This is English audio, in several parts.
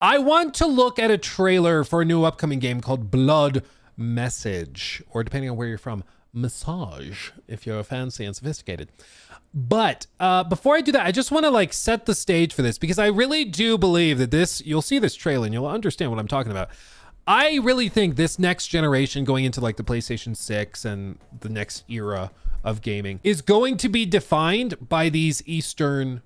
I want to look at a trailer for a new upcoming game called Blood Message, or depending on where you're from, Massage, if you're fancy and sophisticated. But before I do that, I just want to like set the stage for this, because I really do believe that this, you'll see this trailer and you'll understand what I'm talking about. I really think this next generation, going into like the PlayStation 6 and the next era of gaming, is going to be defined by these Eastern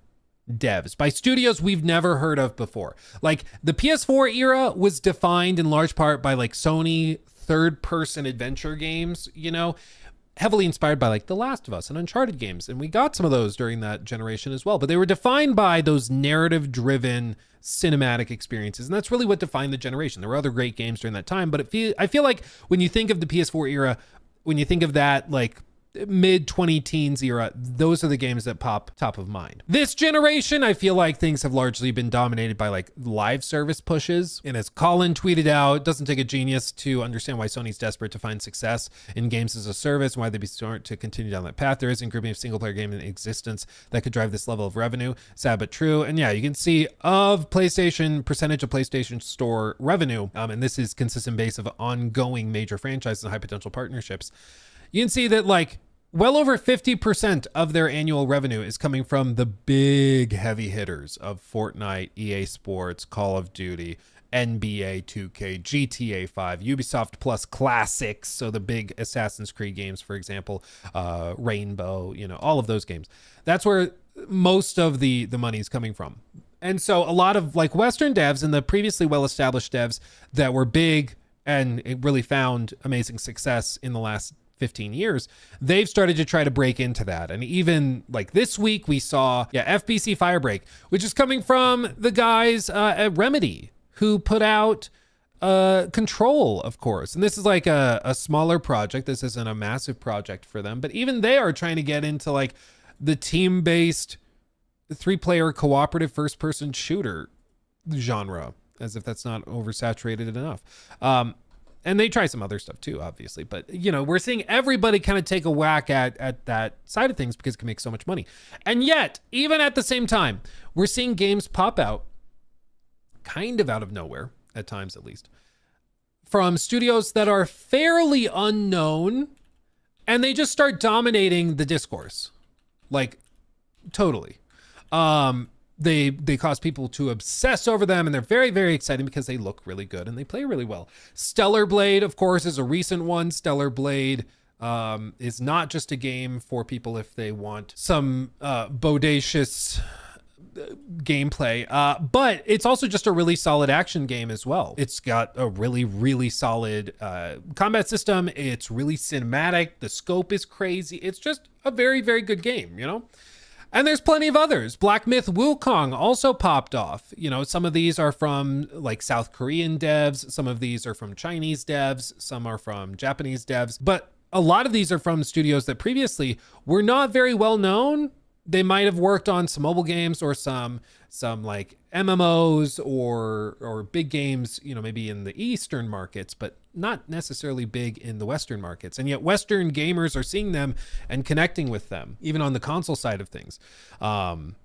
devs, by studios we've never heard of before. Like the PS4 era was defined in large part by like Sony third-person adventure games, you know, heavily inspired by like The Last of Us and Uncharted games. And we got some of those during that generation as well, but they were defined by those narrative-driven cinematic experiences. And that's really what defined the generation. There were other great games during that time, but I feel like when you think of the PS4 era, when you think of that like mid 20-teens era, those are the games that pop top of mind. This generation, I feel like things have largely been dominated by like live service pushes. And as Colin tweeted out, it doesn't take a genius to understand why Sony's desperate to find success in games as a service and why they'd be smart to continue down that path. There isn't a grouping of single player game in existence that could drive this level of revenue. Sad but true. And yeah, you can see of PlayStation, percentage of PlayStation Store revenue, and this is consistent base of ongoing major franchises and high potential partnerships. You can see that like well over 50% of their annual revenue is coming from the big heavy hitters of Fortnite, EA Sports, Call of Duty, NBA 2K, GTA 5, Ubisoft Plus classics, so the big Assassin's Creed games, for example, Rainbow, you know, all of those games. That's where most of the money is coming from. And so a lot of like Western devs and the previously well-established devs that were big and it really found amazing success in the last 15 years, they've started to try to break into that. And even like this week we saw FBC Firebreak, which is coming from the guys at Remedy, who put out Control, of course. And this is like a smaller project. This isn't a massive project for them, but even they are trying to get into like the team-based 3-player cooperative first-person shooter genre, as if that's not oversaturated enough. And they try some other stuff too, obviously. But, you know, we're seeing everybody kind of take a whack at that side of things because it can make so much money. And yet, even at the same time, we're seeing games pop out, kind of out of nowhere, at times at least, from studios that are fairly unknown, and they just start dominating the discourse. Like, totally. They cause people to obsess over them, and they're very, very exciting because they look really good and they play really well. Stellar Blade, of course, is a recent one. Stellar Blade is not just a game for people if they want some bodacious gameplay, but it's also just a really solid action game as well. It's got a really, really solid combat system. It's really cinematic. The scope is crazy. It's just a very, very good game, you know? And there's plenty of others. Black Myth Wukong also popped off. You know, some of these are from like South Korean devs. Some of these are from Chinese devs. Some are from Japanese devs. But a lot of these are from studios that previously were not very well known. They might have worked on some mobile games or some like MMOs or big games, you know, maybe in the Eastern markets, but not necessarily big in the Western markets. And yet Western gamers are seeing them and connecting with them, even on the console side of things.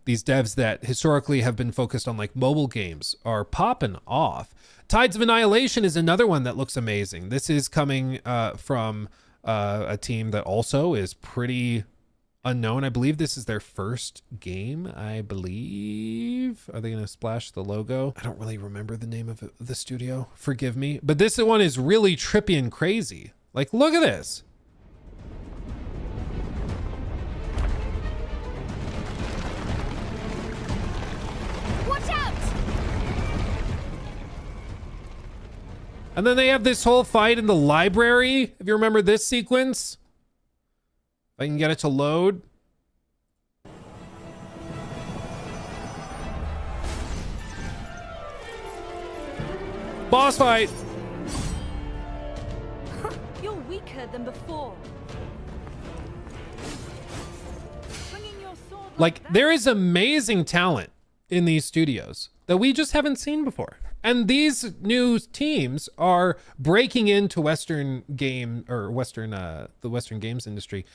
These devs that historically have been focused on like mobile games are popping off. Tides of Annihilation is another one that looks amazing. This is coming from a team that also is pretty unknown. I believe this is their first game, I believe. Are they going to splash the logo? I don't really remember the name of the studio. Forgive me. But this one is really trippy and crazy. Like, look at this. Watch out! And then they have this whole fight in the library. If you remember this sequence. If I can get it to load. Boss fight. You're weaker than before. Swinging your sword Like, that. there is amazing talent in these studios that we just haven't seen before. And these new teams are breaking into Western game or the Western games industry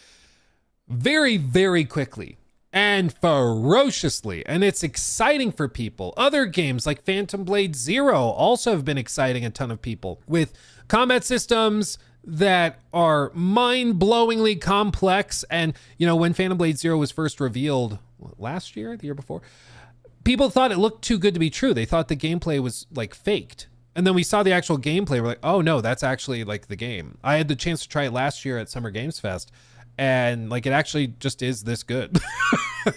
very, very quickly. and ferociously, and it's exciting for people. Other games like Phantom Blade Zero also have been exciting a ton of people with combat systems that are mind-blowingly complex. And you know, when Phantom Blade Zero was first revealed last year, the year before, people thought it looked too good to be true. They thought the gameplay was like faked. And then we saw the actual gameplay. We're like, oh no, that's actually like the game. I had the chance to try it last year at Summer Games Fest, and like it actually just is this good.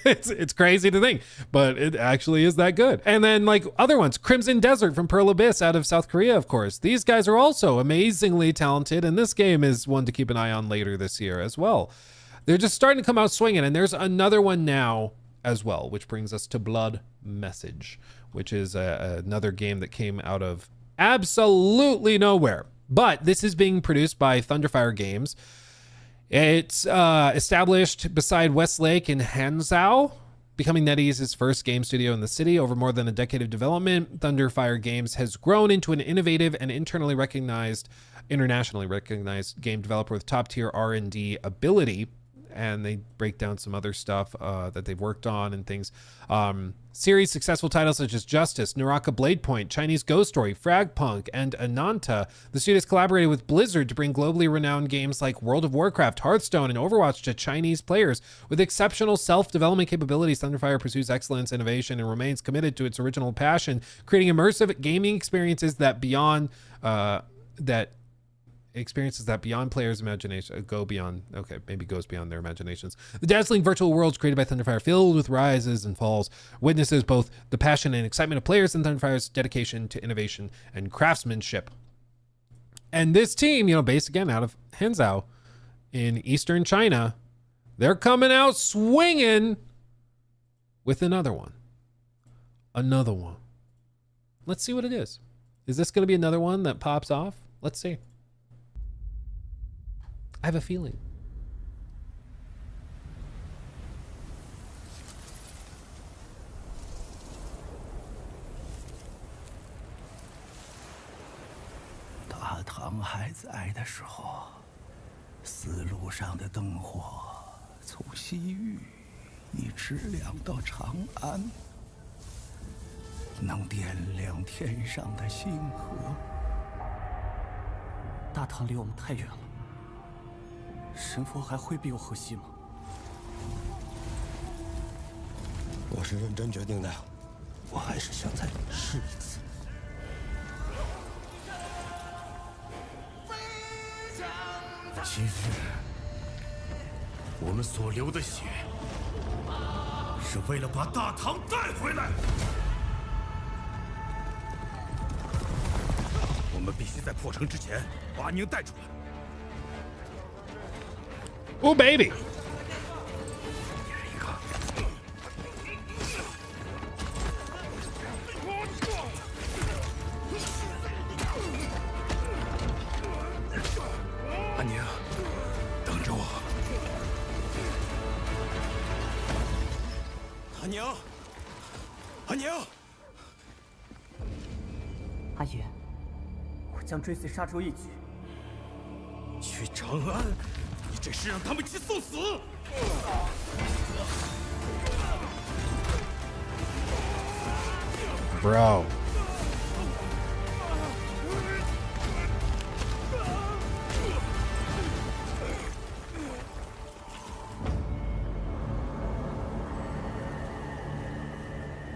it's crazy to think, but it actually is that good. And then like other ones, Crimson Desert from Pearl Abyss out of South Korea, of course. These guys are also amazingly talented, and this game is one to keep an eye on later this year as well. They're just starting to come out swinging, and there's another one now as well, which brings us to Blood Message, which is another game that came out of absolutely nowhere. But this is being produced by Thunderfire Games. It's established beside Westlake in Hangzhou, becoming NetEase's first game studio in the city. Over more than a decade of development, Thunderfire Games has grown into an innovative and internationally recognized game developer with top-tier R&D ability. And they break down some other stuff that they've worked on and things. Series successful titles such as Justice, Naraka Blade Point, Chinese Ghost Story, Fragpunk, and Ananta. The studios collaborated with Blizzard to bring globally renowned games like World of Warcraft, Hearthstone, and Overwatch to Chinese players. With exceptional self-development capabilities, Thunderfire pursues excellence, innovation, and remains committed to its original passion, creating immersive gaming experiences that beyond players' imagination goes beyond their imaginations. The dazzling virtual worlds created by Thunderfire, filled with rises and falls, witnesses both the passion and excitement of players and Thunderfire's dedication to innovation and craftsmanship. And this team, based again out of Hangzhou in eastern China, they're coming out swinging with another one. Let's see what it is. Is this going to be another one that pops off? Let's see. I have a feeling. 大唐还在的时候，丝路上的灯火从西域一直亮到长安，能点亮天上的星河。大唐离我们太远了。 神佛还会庇佑河西吗？我是认真决定的，我还是想再试一次。今日我们所流的血，是为了把大唐带回来。我们必须在破城之前把安宁带出来。 Oh baby! Anning, 等着我。安宁，阿爷，我将追随沙洲一举。去长安。 这是让他们去送死！ Bro. “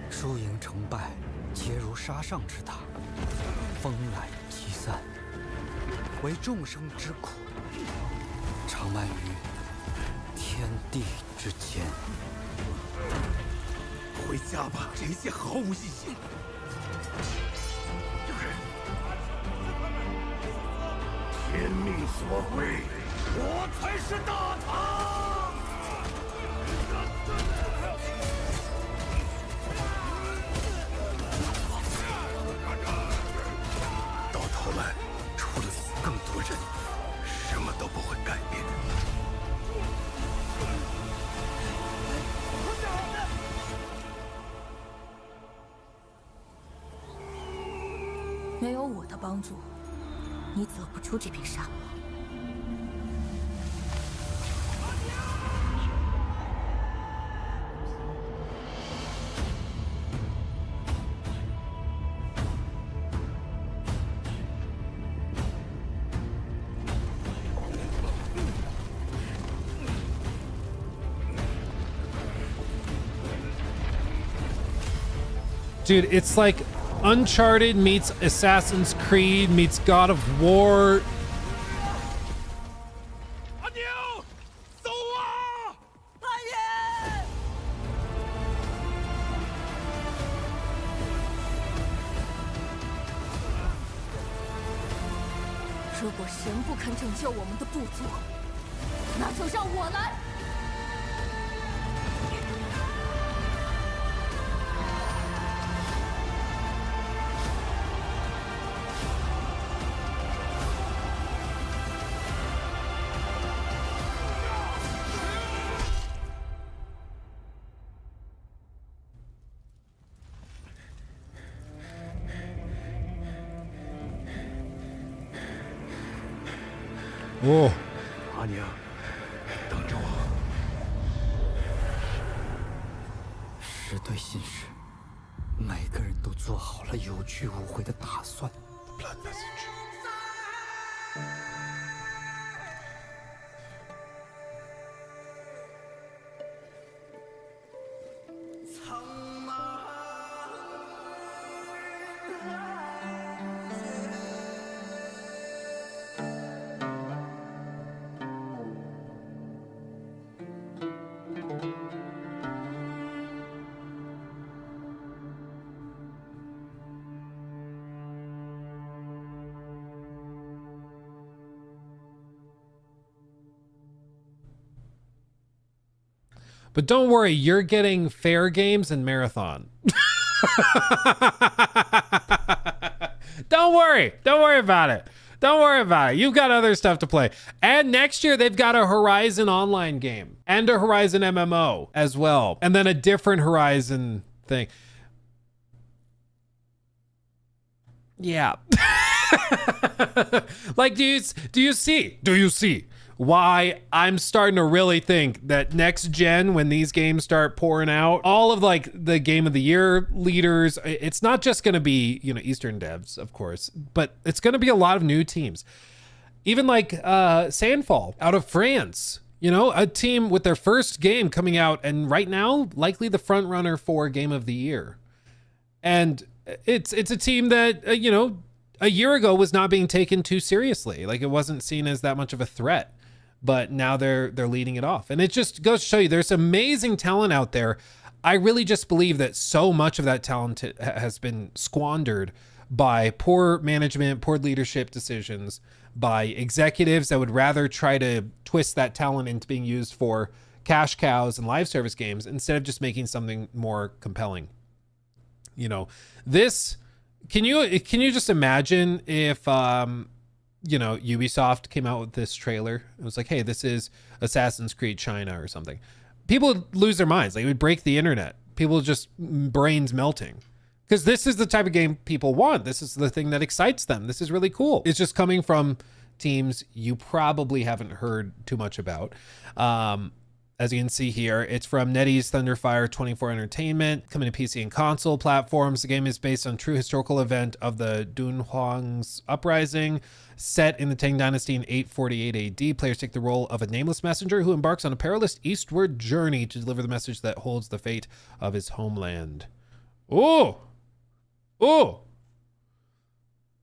输赢成败，皆如沙上之大，风来即散，为众生之苦。” 长漫于天地之间。回家吧，这一切毫无意义。天命所归，我才是大唐。到头来，除了死更多人，什么都不会改变。 没有我的帮助，你走不出这片沙漠。Dude, it's like Uncharted meets Assassin's Creed meets God of War. 阿娘，走啊！阿爷！如果神不肯拯救我们的部族，那就让我来。哦，阿娘，等着我。是对信使，每个人都做好了有去无回的打算。 Blood message. 'But don't worry, you're getting fair games and marathon. Don't worry about it. Don't worry about it. You've got other stuff to play. And next year, they've got a Horizon Online game and a Horizon MMO as well. And then a different Horizon thing. Yeah. Like, do you see why I'm starting to really think that next gen, when these games start pouring out, all of like the game of the year leaders, it's not just going to be, you know, Eastern devs, of course, but it's going to be a lot of new teams. Even like Sandfall out of France, you know, a team with their first game coming out, and right now likely the front runner for game of the year. And it's a team that you know, a year ago was not being taken too seriously. Like, it wasn't seen as that much of a threat, but now they're leading it off. And it just goes to show you there's amazing talent out there. I really just believe that so much of that talent has been squandered by poor management, poor leadership decisions, by executives that would rather try to twist that talent into being used for cash cows and live service games instead of just making something more compelling. You know, this, can you just imagine if you know, Ubisoft came out with this trailer? It was like, hey, this is Assassin's Creed China or something. People would lose their minds. Like, it would break the internet. People just brains melting, because this is the type of game people want. This is the thing that excites them. This is really cool. It's just coming from teams you probably haven't heard too much about. As you can see here, it's from NetEase Thunderfire 24 Entertainment, coming to PC and console platforms. The game is based on true historical event of the Dunhuang's uprising, set in the Tang Dynasty in 848 AD. Players take the role of a nameless messenger who embarks on a perilous eastward journey to deliver the message that holds the fate of his homeland. Oh!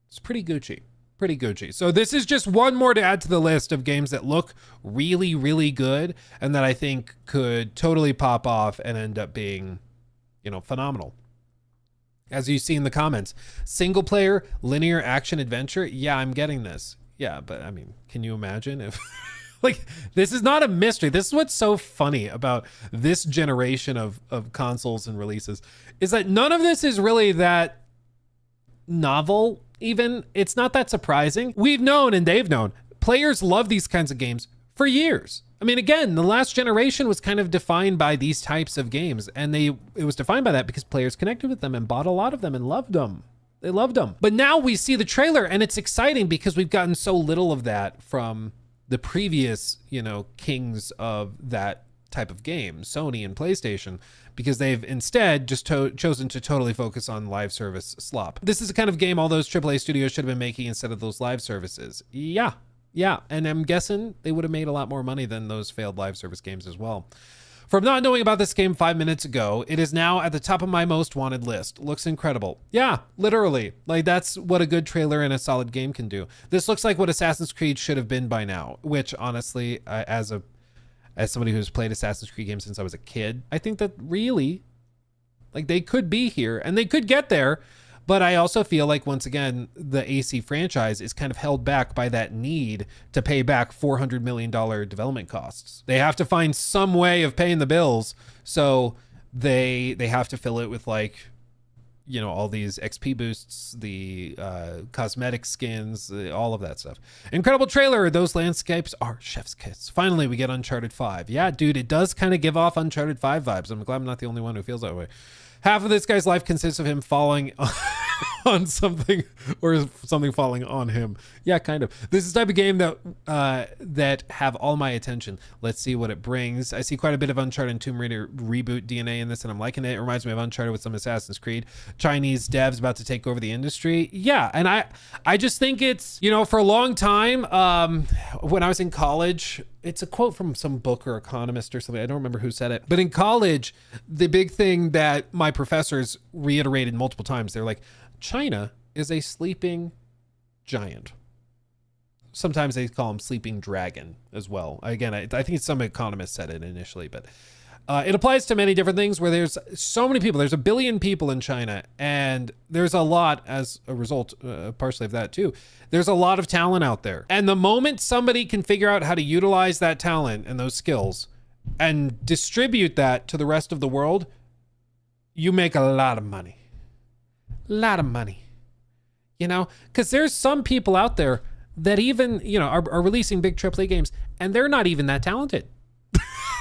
It's pretty Gucci. Pretty Gucci. So this is just one more to add to the list of games that look really, really good and that I think could totally pop off and end up being, you know, phenomenal. As you see in the comments, single player, linear action adventure. Yeah, I'm getting this. Yeah, but I mean, can you imagine if like, this is not a mystery. This is what's so funny about this generation of consoles and releases, is that none of this is really that novel. Even, it's not that surprising. We've known, and they've known, players love these kinds of games for years. I mean, again, the last generation was kind of defined by these types of games, and it was defined by that because players connected with them and bought a lot of them and loved them. They loved them. But now we see the trailer, and it's exciting because we've gotten so little of that from the previous, you know, kings of that type of game, Sony and PlayStation, because they've instead just chosen to totally focus on live service slop. This is the kind of game all those AAA studios should have been making instead of those live services. Yeah. And I'm guessing they would have made a lot more money than those failed live service games as well. From not knowing about this game 5 minutes ago, it is now at the top of my most wanted list. Looks incredible. Yeah, literally. Like, that's what a good trailer and a solid game can do. This looks like what Assassin's Creed should have been by now, which honestly, as somebody who's played Assassin's Creed games since I was a kid, I think that really, like, they could be here and they could get there. But I also feel like, once again, the AC franchise is kind of held back by that need to pay back $400 million development costs. They have to find some way of paying the bills. So they have to fill it with, like, you know, all these XP boosts, the cosmetic skins, all of that stuff. Incredible trailer. Those landscapes are chef's kiss. Finally, we get Uncharted 5. Yeah, dude, it does kind of give off Uncharted 5 vibes. I'm glad I'm not the only one who feels that way. Half of this guy's life consists of him falling on something, or something falling on him. Yeah, kind of. This is the type of game that have all my attention. Let's see what it brings. I see quite a bit of Uncharted and Tomb Raider reboot DNA in this, and I'm liking it. It reminds me of Uncharted with some Assassin's Creed. Chinese devs about to take over the industry. Yeah, and I just think it's, you know, for a long time, when I was in college, it's a quote from some book or economist or something. I don't remember who said it. But in college, the big thing that my professors reiterated multiple times, they're like, China is a sleeping giant. Sometimes they call him sleeping dragon as well. Again, I think some economist said it initially, but it applies to many different things where there's so many people. There's 1 billion people in China, and there's a lot, as a result, partially of that too. There's a lot of talent out there. And the moment somebody can figure out how to utilize that talent and those skills and distribute that to the rest of the world, you make a lot of money. Lot of money, you know, because there's some people out there that even, you know, are releasing big AAA games, and they're not even that talented.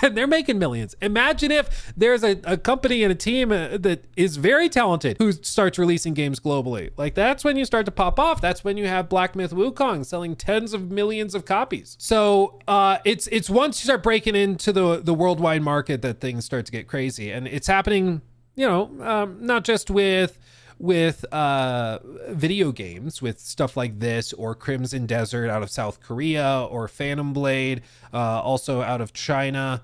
And they're making millions. Imagine if there's a company and a team that is very talented who starts releasing games globally. Like, that's when you start to pop off. That's when you have Black Myth Wukong selling tens of millions of copies. So it's once you start breaking into the worldwide market that things start to get crazy. And it's happening, you know, not just with video games, with stuff like this, or Crimson Desert out of South Korea, or Phantom Blade, also out of China.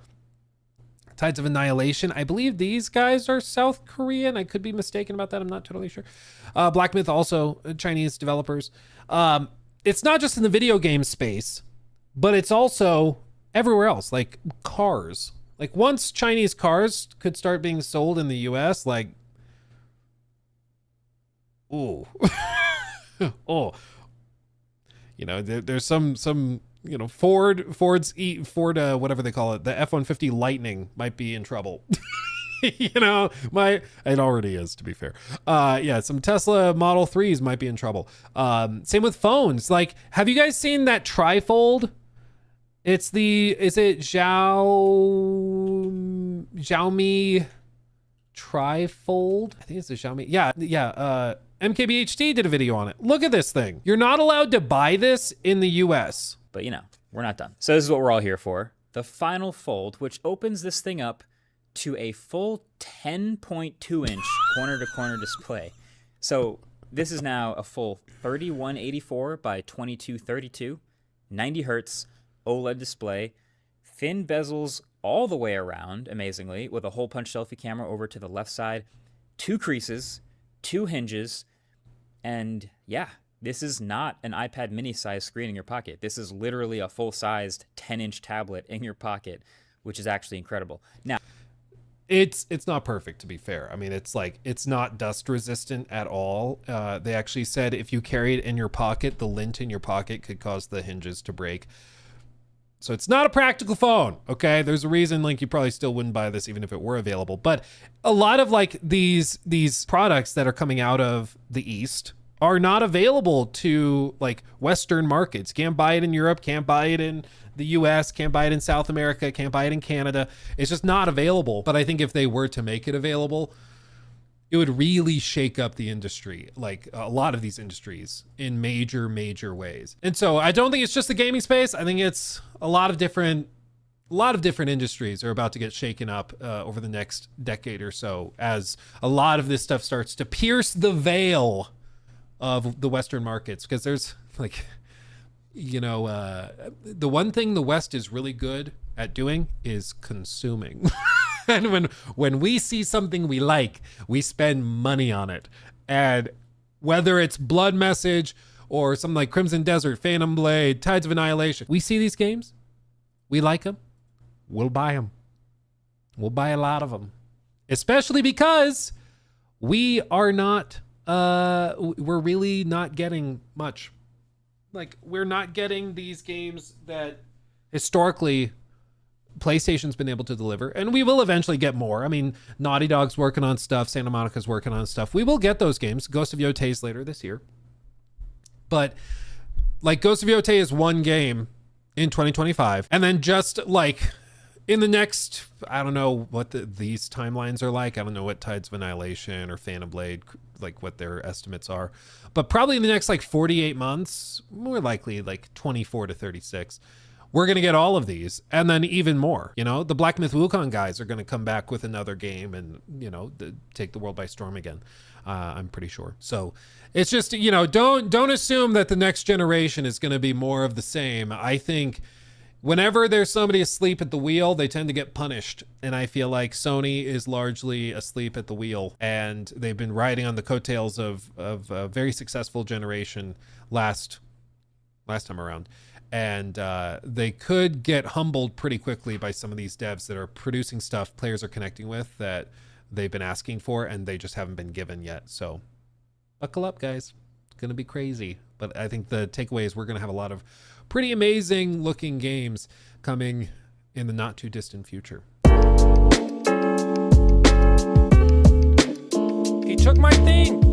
Tides of Annihilation, I believe these guys are South Korean. I could be mistaken about that. I'm not totally sure. Black Myth, also Chinese developers. It's not just in the video game space, but it's also everywhere else, like cars. Like, once Chinese cars could start being sold in the US, like, oh, oh, you know, there's some, you know, Ford, whatever they call it, the F-150 Lightning might be in trouble. You know, it already is, to be fair. Yeah, some Tesla Model 3s might be in trouble. Same with phones. Like, have you guys seen that trifold? Is it Xiaomi trifold? I think it's a Xiaomi. Yeah. MKBHD did a video on it. Look at this thing. You're not allowed to buy this in the US. But, you know, we're not done. So this is what we're all here for. The final fold, which opens this thing up to a full 10.2 inch corner to corner display. So this is now a full 3184 by 2232, 90 hertz OLED display, thin bezels all the way around, amazingly, with a hole punch selfie camera over to the left side, 2 creases, 2 hinges, and yeah, this is not an iPad mini size screen in your pocket. This is literally a full-sized 10-inch tablet in your pocket, which is actually incredible. Now, it's not perfect, to be fair. I mean, it's not dust resistant at all. They actually said if you carry it in your pocket, the lint in your pocket could cause the hinges to break. So it's not a practical phone, okay? There's a reason, like, you probably still wouldn't buy this even if it were available. But a lot of, like, these products that are coming out of the East are not available to, like, Western markets. Can't buy it in Europe, can't buy it in the US, can't buy it in South America, can't buy it in Canada. It's just not available. But I think if they were to make it available, it would really shake up the industry, like a lot of these industries, in major, major ways. And so I don't think it's just the gaming space. I think it's a lot of different industries are about to get shaken up over the next decade or so, as a lot of this stuff starts to pierce the veil of the Western markets. Because there's, like, you know, the one thing the West is really good at doing is consuming. And when we see something we like, we spend money on it. And whether it's Blood Message or something like Crimson Desert, Phantom Blade, Tides of Annihilation, we see these games, we like them, we'll buy them. We'll buy a lot of them. Especially because we are not, we're really not getting much. Like, we're not getting these games that historically PlayStation's been able to deliver, and we will eventually get more. I mean, Naughty Dog's working on stuff, Santa Monica's working on stuff. We will get those games. Ghost of Yotei's later this year. But like, Ghost of Yotei is one game in 2025, and then just like in the next, I don't know what these timelines are like. I don't know what Tides of Annihilation or Phantom Blade, like what their estimates are, but probably in the next like 48 months, more likely like 24 to 36. We're going to get all of these, and then even more. You know, the Black Myth Wukong guys are going to come back with another game and, you know, take the world by storm again. I'm pretty sure. So it's just, you know, don't assume that the next generation is going to be more of the same. I think whenever there's somebody asleep at the wheel, they tend to get punished. And I feel like Sony is largely asleep at the wheel, and they've been riding on the coattails of a very successful generation last time around. And they could get humbled pretty quickly by some of these devs that are producing stuff players are connecting with that they've been asking for, and they just haven't been given yet. So buckle up, guys. It's going to be crazy. But I think the takeaway is we're going to have a lot of pretty amazing looking games coming in the not too distant future. He took my thing.